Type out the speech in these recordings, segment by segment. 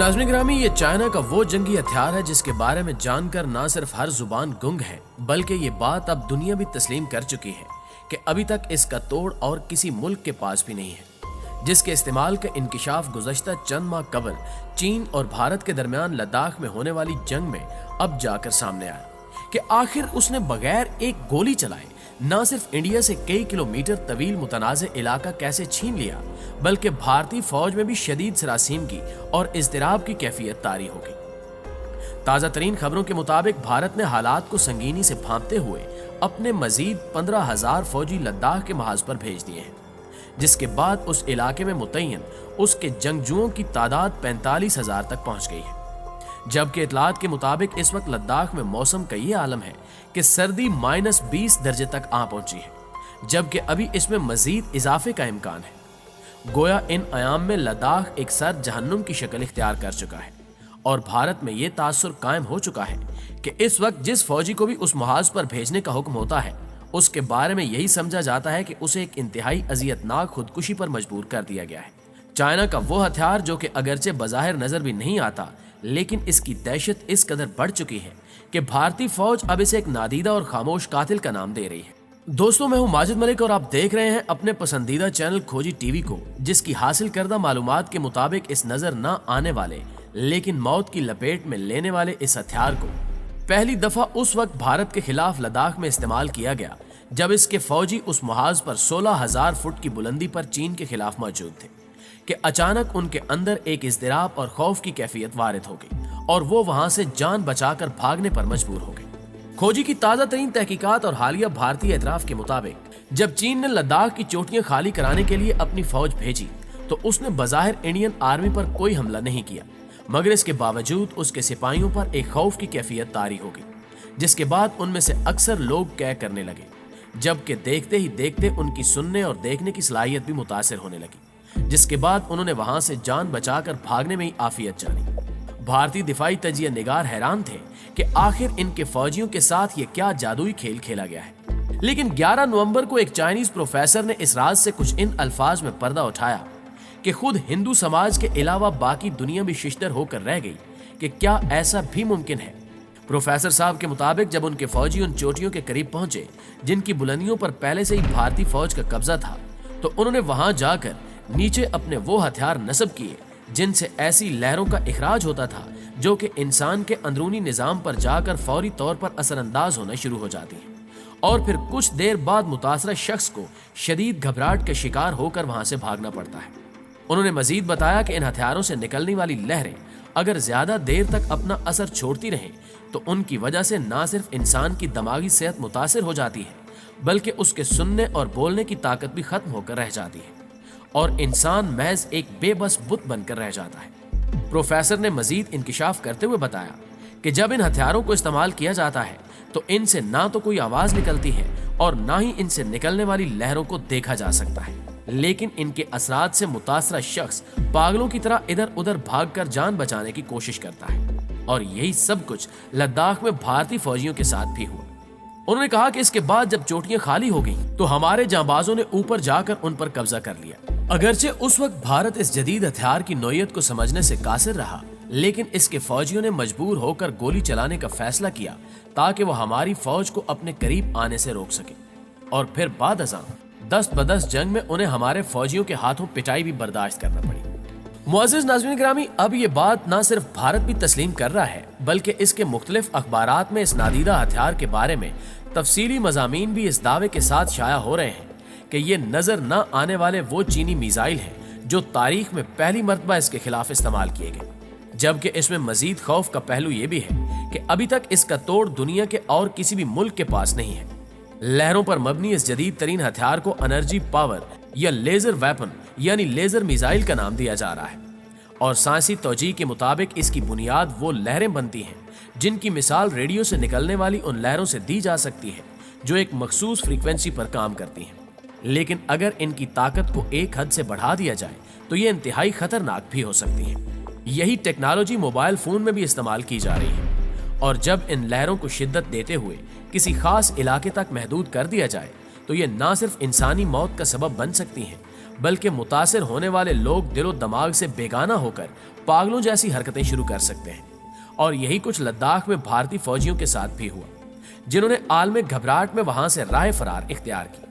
नाज़रीन गिरामी, ये चाइना का वो जंगी हथियार है जिसके बारे में जानकर ना सिर्फ हर जुबान गुंग है, बल्कि ये बात अब दुनिया भी तस्लीम कर चुकी है कि अभी तक इसका तोड़ और किसी मुल्क के पास भी नहीं है, जिसके इस्तेमाल का इंकिशाफ गुज़श्ता चंद माह कबल चीन और भारत के दरमियान लद्दाख में होने वाली जंग में अब जाकर सामने आया कि आखिर उसने बगैर एक गोली चलाए न सिर्फ इंडिया से कई किलोमीटर तवील मुतनाज़ इलाका कैसे छीन लिया, बल्कि भारतीय फौज में भी शदीद सरासीमगी और इज़्तिराब की कैफियत तारी होगी। ताज़ा तरीन खबरों के मुताबिक भारत ने हालात को संगीनी से भांपते हुए अपने मजीद 15,000 फौजी लद्दाख के महाज पर भेज दिए हैं, जिसके बाद उस इलाके में मुतय्यन उसके जंगजुओं की तादाद 45,000 तक पहुंच गई है। जबकि इतलात के मुताबिक इस वक्त लद्दाख में मौसम का ये आलम है कि सर्दी -20 दर्जे तक आ पहुंची है, जबकि अभी इसमें मजीद इजाफे का इम्कान है। गोया इन अयाम में लद्दाख एक सर्द जहन्नुम की शक्ल इख्तियार कर चुका है और भारत में ये तासुर कायम हो चुका है कि इस वक्त जिस फौजी को भी उस महाज पर भेजने का हुक्म होता है, उसके बारे में यही समझा जाता है कि उसे एक इंतहाई अजियतनाक खुदकुशी पर मजबूर कर दिया गया है। चाइना का वो हथियार जो कि अगरचे बज़ाहिर नजर भी नहीं आता, लेकिन इसकी दहशत इस कदर बढ़ चुकी है कि भारतीय फौज अब इसे एक नादीदा और खामोश कातिल का नाम दे रही है। दोस्तों, मैं हूं माजिद मलिक और आप देख रहे हैं अपने पसंदीदा चैनल खोजी टीवी को, जिसकी हासिल करदा मालूमात के मुताबिक इस नजर न आने वाले लेकिन मौत की लपेट में लेने वाले इस हथियार को पहली दफा उस वक्त भारत के खिलाफ लद्दाख में इस्तेमाल किया गया जब इसके फौजी उस महाज पर 16,000 फुट की बुलंदी पर चीन के खिलाफ मौजूद थे कि अचानक उनके अंदर एक इज़्तिराब और खौफ की कैफियत वारिद हो गई और वो वहां से जान बचाकर भागने पर मजबूर हो गए। खोजी की ताज़ा तरीन तहकीकात और हालिया भारतीय एतराफ के मुताबिक जब चीन ने लद्दाख की चोटियां खाली कराने के लिए अपनी फौज भेजी तो उसने बज़ाहिर इंडियन आर्मी पर कोई हमला नहीं किया, मगर इसके बावजूद उसके सिपाहियों पर एक खौफ की कैफियत तारी हो गई, जिसके बाद उनमें से अक्सर लोग कै करने लगे, जबकि देखते ही देखते उनकी सुनने और देखने की सलाहियत भी मुतासिर होने लगी, जिसके बाद उन्होंने वहां से जान बचाकर भागने में ही आफियत जानी। भारतीय दिफाई तजिया निगार हैरान थे कि आखिर इनके फौजियों के साथ ये क्या जादुई खेल खेला गया है। लेकिन 11 नवंबर को एक चाइनीज प्रोफेसर ने इस राज से कुछ इन अल्फाज में पर्दा उठाया कि खुद हिंदू समाज के अलावा बाकी दुनिया भी शिश्तर होकर रह गई कि क्या ऐसा भी मुमकिन है। प्रोफेसर साहब के मुताबिक जब उनके फौजी उन चोटियों के करीब पहुंचे जिनकी बुलंदियों पर पहले से ही भारतीय फौज का कब्जा था, तो उन्होंने वहां जाकर नीचे अपने वो हथियार नस्ब किए जिनसे ऐसी लहरों का इखराज होता था जो कि इंसान के अंदरूनी निजाम पर जाकर फौरी तौर पर असरअंदाज होना शुरू हो जाती है और फिर कुछ देर बाद मुतासरा शख्स को शदीद घबराहट का शिकार होकर वहां से भागना पड़ता है। उन्होंने मजीद बताया कि इन हथियारों से निकलने वाली लहरें अगर ज्यादा देर तक अपना असर छोड़ती रहें तो उनकी वजह से न सिर्फ इंसान की दिमागी सेहत मुतासिर हो जाती है, बल्कि उसके सुनने और बोलने की ताकत भी खत्म होकर रह जाती है और इंसान महज एक बेबस बुत बनकर रह जाता है। प्रोफेसर ने मजीद इंकिशाफ करते हुए बताया कि जब इन हथियारों को इस्तेमाल किया जाता है तो इनसे ना तो कोई आवाज निकलती है और ना ही इनसे निकलने वाली लहरों को देखा जा सकता है, लेकिन इनके असरात से मुतासरा शख्स पागलों की तरह इधर उधर भागकर जान बचाने की कोशिश करता है और यही सब कुछ लद्दाख में भारतीय फौजियों के साथ भी हुआ। उन्होंने कहा कि इसके बाद जब चोटियां खाली हो गईं, तो हमारे जांबाजों ने ऊपर जाकर उन पर कब्जा कर लिया। अगरचे उस वक्त भारत इस जदीद हथियार की नौयत को समझने से कासिर रहा, लेकिन इसके फौजियों ने मजबूर होकर गोली चलाने का फैसला किया ताकि वो हमारी फौज को अपने करीब आने से रोक सके और फिर बाद अज़ां दस्त बदस्त जंग में उन्हें हमारे फौजियों के हाथों पिटाई भी बर्दाश्त करना पड़ी। मुअज़्ज़िज़ नाज़रीन गिरामी, अब ये बात न सिर्फ भारत भी तस्लीम कर रहा है, बल्कि इसके मुख्तलिफ अखबारात में इस नादीदा हथियार के बारे में तफसीली मज़ामीन भी इस दावे के साथ शाया हो रहे हैं कि ये नजर न आने वाले वो चीनी मिसाइल हैं जो तारीख में पहली मर्तबा इसके खिलाफ इस्तेमाल किए गए, जबकि इसमें मजीद खौफ का पहलू ये भी है कि अभी तक इसका तोड़ दुनिया के और किसी भी मुल्क के पास नहीं है। लहरों पर मबनी इस जदीद तरीन हथियार को एनर्जी पावर या लेजर वेपन यानी लेजर मिसाइल का नाम दिया जा रहा है और साइंसी तौजीह के मुताबिक इसकी बुनियाद वो लहरें बनती हैं जिनकी मिसाल रेडियो से निकलने वाली उन लहरों से दी जा सकती है जो एक मखसूस फ्रीक्वेंसी पर काम करती हैं, लेकिन अगर इनकी ताकत को एक हद से बढ़ा दिया जाए तो ये इंतहाई खतरनाक भी हो सकती है। यही टेक्नोलॉजी मोबाइल फोन में भी इस्तेमाल की जा रही है और जब इन लहरों को शिद्दत देते हुए किसी खास इलाके तक महदूद कर दिया जाए तो ये न सिर्फ इंसानी मौत का सबब बन सकती हैं, बल्कि मुतासिर होने वाले लोग दिलो दिमाग से बेगाना होकर पागलों जैसी हरकतें शुरू कर सकते हैं। और यही कुछ लद्दाख में भारतीय फौजियों के साथ भी हुआ, जिन्होंने आलम घबराहट में वहां से राह फरार इख्तियार की।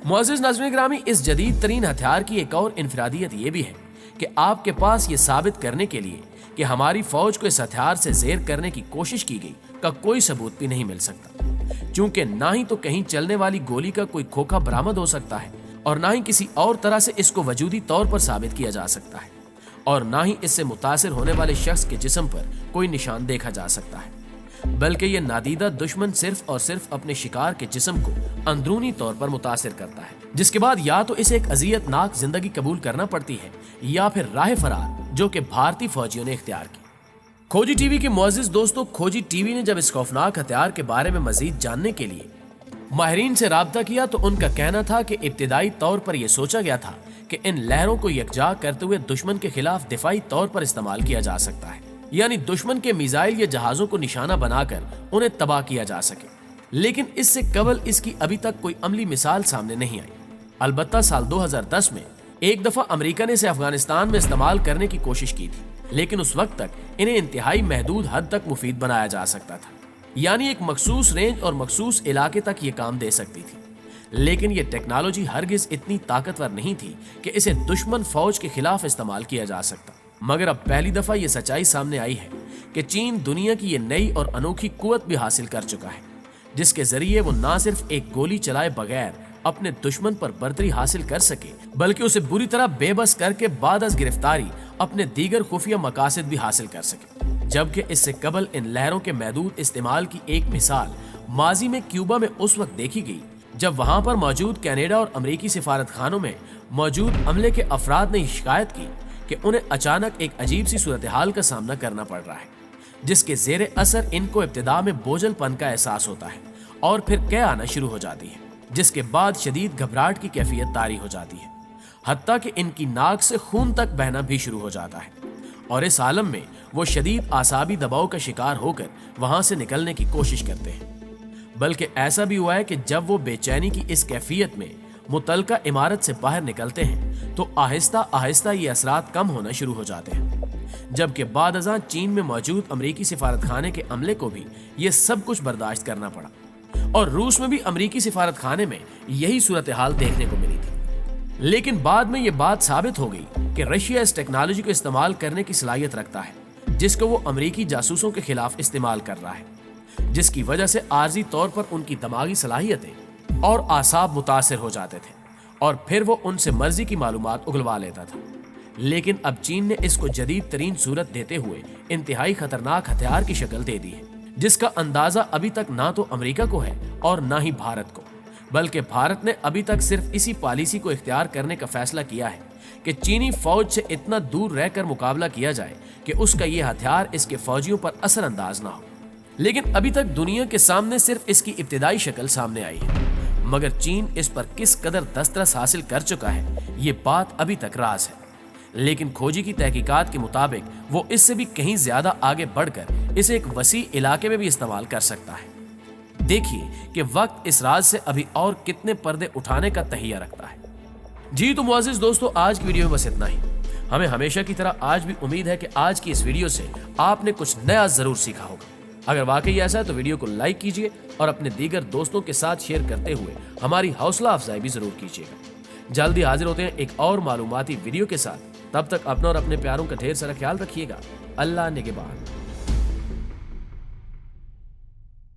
मुअज़्ज़िज़ नाज़रीन गिरामी, इस जदीद तरीन हथियार की एक और इनफरादियत यह भी है कि आपके पास ये साबित करने के लिए कि हमारी फौज को इस हथियार से ज़ेर करने की कोशिश की गई का कोई सबूत भी नहीं मिल सकता, क्योंकि ना ही तो कहीं चलने वाली गोली का कोई खोखा बरामद हो सकता है और ना ही किसी और तरह से इसको वजूदी तौर पर साबित किया जा सकता है, और ना ही इससे मुतासिर होने वाले शख्स के जिस्म पर कोई निशान देखा जा सकता है, बल्कि ये नादीदा दुश्मन सिर्फ और सिर्फ अपने शिकार के जिस्म को अंदरूनी तौर पर मुतासिर करता है, जिसके बाद या तो इसे एक अज़ियतनाक जिंदगी कबूल करना पड़ती है या फिर राह फरार जो कि भारतीय फौजियों ने इख्तियार की। खोजी टीवी के मुअज़्ज़िज़ दोस्तों, खोजी टीवी ने जब इस खौफनाक हथियार के बारे में मजीद जानने के लिए माहिरीन से राब्ता किया तो उनका कहना था कि इब्तिदाई तौर पर यह सोचा गया था कि इन लहरों को यकजा करते हुए दुश्मन के खिलाफ दिफाई तौर पर इस्तेमाल किया जा सकता है, यानी दुश्मन के मिसाइल या जहाजों को निशाना बनाकर उन्हें तबाह किया जा सके। लेकिन इससे कबल इसकी अभी तक कोई अमली मिसाल सामने नहीं आई। अलबत्ता साल 2010 में एक दफा अमेरिका ने इसे अफगानिस्तान में इस्तेमाल करने की कोशिश की थी, लेकिन उस वक्त तक इन्हें इंतहाई महदूद हद तक मुफीद बनाया जा सकता था, यानी एक मखसूस रेंज और मखसूस इलाके तक ये काम दे सकती थी। लेकिन ये टेक्नोलॉजी हरगिज इतनी ताकतवर नहीं थी कि इसे दुश्मन फौज के खिलाफ इस्तेमाल किया जा सकता। मगर अब पहली दफा ये सच्चाई सामने आई है कि चीन दुनिया की ये नई और अनोखी कुव्वत भी हासिल कर चुका है, जिसके जरिए वो न सिर्फ एक गोली चलाए बगैर अपने दुश्मन पर बर्तरी हासिल कर सके, बल्कि उसे बुरी तरह बेबस करके बाद अज़ गिरफ्तारी अपने दीगर खुफिया मकासद भी हासिल कर सके। जबकि इससे कबल इन लहरों के महदूद इस्तेमाल की एक मिसाल माजी में क्यूबा में उस वक्त देखी गई जब वहां पर मौजूद कनाडा और अमेरिकी सिफारत खानों में मौजूद अमले के अफराद ने शिकायत की कि उन्हें अचानक एक अजीब सी सूरत हाल का सामना करना पड़ रहा है, जिसके जेरे असर इनको इब्तिदा में बोझलपन का एहसास होता है और फिर कह आना शुरू हो जाती है, जिसके बाद शदीद घबराहट की कैफियत तारी हो जाती है, हत्ता कि इनकी नाक से खून तक बहना भी शुरू हो जाता है। और इस आलम में वो शदीद आसाबी दबाव का शिकार होकर वहां से निकलने की कोशिश करते हैं। बल्कि ऐसा भी हुआ है कि जब वो बेचैनी की इस कैफियत में मुतलका इमारत से बाहर निकलते हैं तो आहिस्ता आहिस्ता ये असरात कम होना शुरू हो जाते हैं। जबकि बाद अज़ां चीन में मौजूद अमरीकी सिफारत खाने के अमले को भी ये सब कुछ बर्दाश्त करना पड़ा, और रूस में भी अमरीकी सिफारत खाने में यही सूरत हाल देखने को मिली थी। लेकिन बाद में ये बात साबित हो गई कि रशिया इस टेक्नोलॉजी को इस्तेमाल करने की सलाहियत रखता है, जिसको वो अमरीकी जासूसों के खिलाफ इस्तेमाल कर रहा है, जिसकी वजह से आर्जी तौर पर उनकी दिमागी सलाहियतें और आसाब मुतासिर हो जाते थे और फिर वो उनसे मर्जी की मालूमात उगलवा लेता था। लेकिन अब चीन ने इसको जदीद तरीन सूरत देते हुए इंतहाई खतरनाक हथियार की शक्ल दे दी है, जिसका अंदाजा अभी तक ना तो अमेरिका को है और ना ही भारत को, बल्कि भारत ने अभी तक सिर्फ इसी पॉलिसी को इख्तियार करने का फैसला किया है कि चीनी फौज से इतना दूर रहकर मुकाबला किया जाए कि उसका यह हथियार इसके फौजियों पर असरअंदाज ना हो। लेकिन अभी तक दुनिया के सामने सिर्फ इसकी इब्तिदाई शक्ल सामने आई है, मगर चीन इस पर किस कदर दस्तरस हासिल कर चुका है ये बात अभी तक राज है। लेकिन खोजी की तहकीकात के मुताबिक वो इससे भी कहीं ज्यादा आगे बढ़कर इसे एक वसी इलाके में भी इस्तेमाल कर सकता है। देखिए कि वक्त इस राज से अभी और कितने पर्दे उठाने का तहिया रखता है। जी तो मुअज़्ज़िज़ दोस्तों, आज की वीडियो में बस इतना ही। हमें हमेशा की तरह आज भी उम्मीद है कि आज की इस वीडियो से आपने कुछ नया जरूर सीखा होगा। अगर वाकई ऐसा है तो वीडियो को लाइक कीजिए और अपने दीगर दोस्तों के साथ शेयर करते हुए हमारी हौसला अफजाई भी जरूर कीजिएगा। जल्दी हाजिर होते हैं एक और मालूमाती वीडियो के साथ। तब तक अपना और अपने प्यारों का ढेर सारा ख्याल रखिएगा। अल्लाह निगहबान।